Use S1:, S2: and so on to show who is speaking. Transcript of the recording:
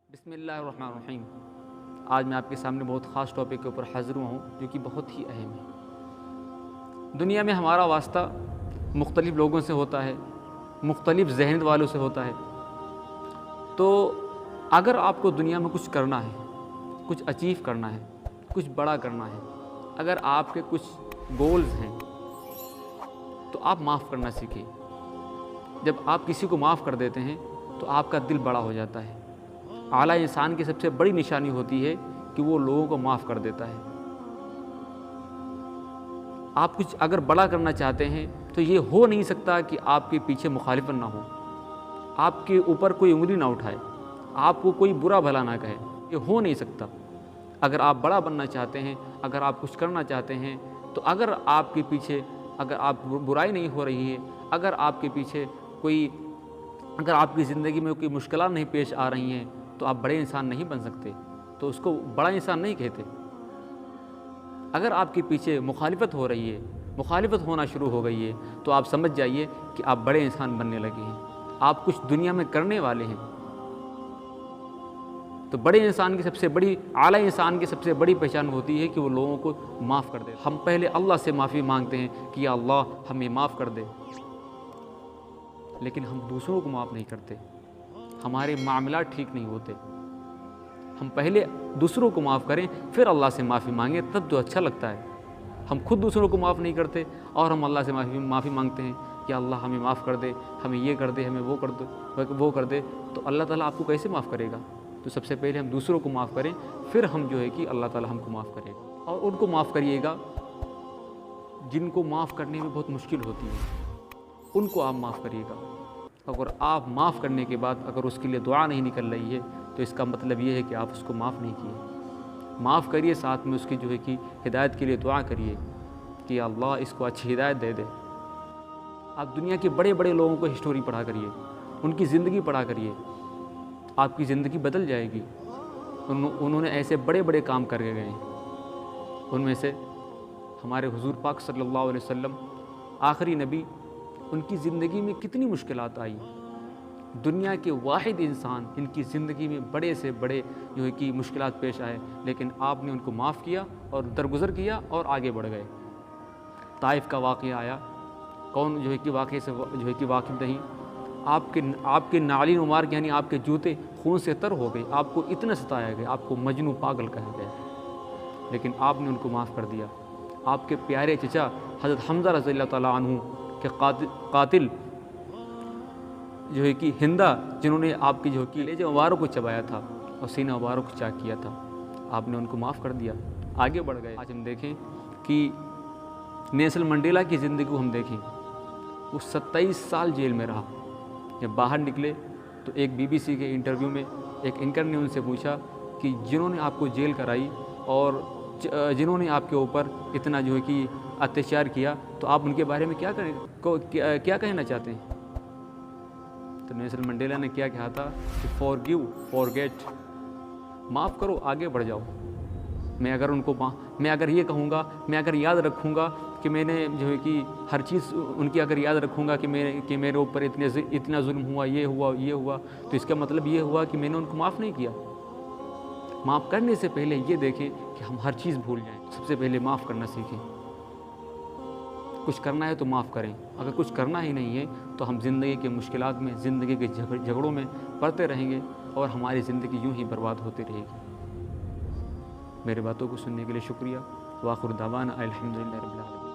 S1: बिस्मिल्लाहिर्रहमानिर्रहीम। आज मैं आपके सामने बहुत ख़ास टॉपिक के ऊपर हाज़िर हुआ हूँ जो कि बहुत ही अहम है। दुनिया में हमारा वास्ता मुख्तलिफ़ लोगों से होता है, मुख्तलिफ़ ज़हन वालों से होता है। तो अगर आपको दुनिया में कुछ करना है, कुछ अचीव करना है, कुछ बड़ा करना है, अगर आपके कुछ गोल्स हैं तो आप माफ़ करना सीखिए। जब आप किसी को माफ़ कर देते हैं तो आपका दिल बड़ा हो जाता है। आला इंसान की सबसे बड़ी निशानी होती है कि वो लोगों को माफ़ कर देता है। आप कुछ अगर बड़ा करना चाहते हैं तो ये हो नहीं सकता कि आपके पीछे मुखालिफत ना हो, आपके ऊपर कोई उंगली ना उठाए, आपको कोई बुरा भला ना कहे। ये हो नहीं सकता। अगर आप बड़ा बनना चाहते हैं, अगर आप कुछ करना चाहते हैं, तो अगर आपके पीछे अगर आप बुराई नहीं हो रही है, अगर आपके पीछे अगर आपकी ज़िंदगी में कोई मुश्किलात नहीं पेश आ रही हैं, तो आप बड़े इंसान नहीं बन सकते, तो उसको बड़ा इंसान नहीं कहते। अगर आपके पीछे मुखालिफत हो रही है, मुखालिफत होना शुरू हो गई है, तो आप समझ जाइए कि आप बड़े इंसान बनने लगे हैं, आप कुछ दुनिया में करने वाले हैं। तो बड़े इंसान की सबसे बड़ी, आला इंसान की सबसे बड़ी पहचान होती है कि वो लोगों को माफ़ कर दे। हम पहले अल्लाह से माफ़ी मांगते हैं कि या अल्लाह हमें माफ़ कर दे, लेकिन हम दूसरों को माफ़ नहीं करते। हमारे मामला ठीक नहीं होते। हम पहले दूसरों को माफ़ करें, फिर अल्लाह से माफ़ी मांगें, तब तो अच्छा लगता है। हम खुद दूसरों को माफ़ नहीं करते और हम अल्लाह से माफ़ी मांगते हैं कि अल्लाह हमें माफ़ कर दे, हमें ये कर दे, हमें वो कर दे, तो अल्लाह ताला आपको कैसे माफ़ करेगा? तो सबसे पहले हम दूसरों को माफ़ करें, फिर हम जो है कि अल्लाह ताला हमको माफ़ करेगा। और उनको माफ़ करिएगा जिनको माफ़ करने में बहुत मुश्किल होती है, उनको आप माफ़ करिएगा। अगर आप माफ़ करने के बाद अगर उसके लिए दुआ नहीं निकल रही है, तो इसका मतलब ये है कि आप उसको माफ़ नहीं किए। माफ़ करिए, साथ में उसकी जो है कि हिदायत के लिए दुआ करिए कि अल्लाह इसको अच्छी हिदायत दे दे। आप दुनिया के बड़े बड़े लोगों को हिस्टोरी पढ़ा करिए, उनकी ज़िंदगी पढ़ा करिए, आपकी ज़िंदगी बदल जाएगी। उन्होंने ऐसे बड़े बड़े काम करके गए हैं। उनमें से हमारे हुज़ूर पाक सल्लल्लाहु अलैहि वसल्लम आखिरी नबी, उनकी ज़िंदगी में कितनी मुश्किलात आई। दुनिया के वाहिद इंसान, इनकी ज़िंदगी में बड़े से बड़े जो है कि मुश्किलात पेश आए, लेकिन आपने उनको माफ़ किया और दरगुज़र किया और आगे बढ़ गए। ताइफ़ का वाक़या आया, कौन जो है कि वाक़े से जो है कि वाकिफ़ नहीं। आपके नालिन मुबारक यानी आपके जूते खून से तर हो गए, आपको इतना सताया गया, आपको मजनू पागल कहा गया, लेकिन आपने उनको माफ़ कर दिया। आपके प्यारे चचा हज़रत हमज़ा रज़ियल्लाहु ताला अन्हु के कातिल जो है कि हिंदा, जिन्होंने आपकी जो कि लेजे मुबारक को चबाया था और सीना मुबारक को चाक किया था, आपने उनको माफ़ कर दिया, आगे बढ़ गए। आज हम देखें कि नेल्सन मंडेला की ज़िंदगी को हम देखें, वो 27 साल जेल में रहा। जब बाहर निकले तो एक BBC के इंटरव्यू में एक एंकर ने उनसे पूछा कि जिन्होंने आपको जेल कराई और जिन्होंने आपके ऊपर इतना जो है कि अत्याचार किया, तो आप उनके बारे में क्या कहना चाहते हैं? तो नेल्सन मंडेला ने क्या कहा था कि फॉरगिव, फॉरगेट, माफ़ करो, आगे बढ़ जाओ। मैं अगर ये कहूँगा, मैं अगर याद रखूँगा कि मैंने जो है कि हर चीज़ उनकी अगर याद रखूँगा कि मेरे ऊपर इतना जुल्म हुआ, ये हुआ, तो इसका मतलब ये हुआ कि मैंने उनको माफ़ नहीं किया। माफ़ करने से पहले ये देखें कि हम हर चीज़ भूल जाएं। सबसे पहले माफ़ करना सीखें। कुछ करना है तो माफ़ करें, अगर कुछ करना ही नहीं है तो हम ज़िंदगी के मुश्किलात में, ज़िंदगी के झगड़ों में पड़ते रहेंगे और हमारी ज़िंदगी यूं ही बर्बाद होती रहेगी। मेरी बातों को सुनने के लिए शुक्रिया। वाखिर दावाना अल्हम्दुलिल्लाहि रब्बिल आलमीन।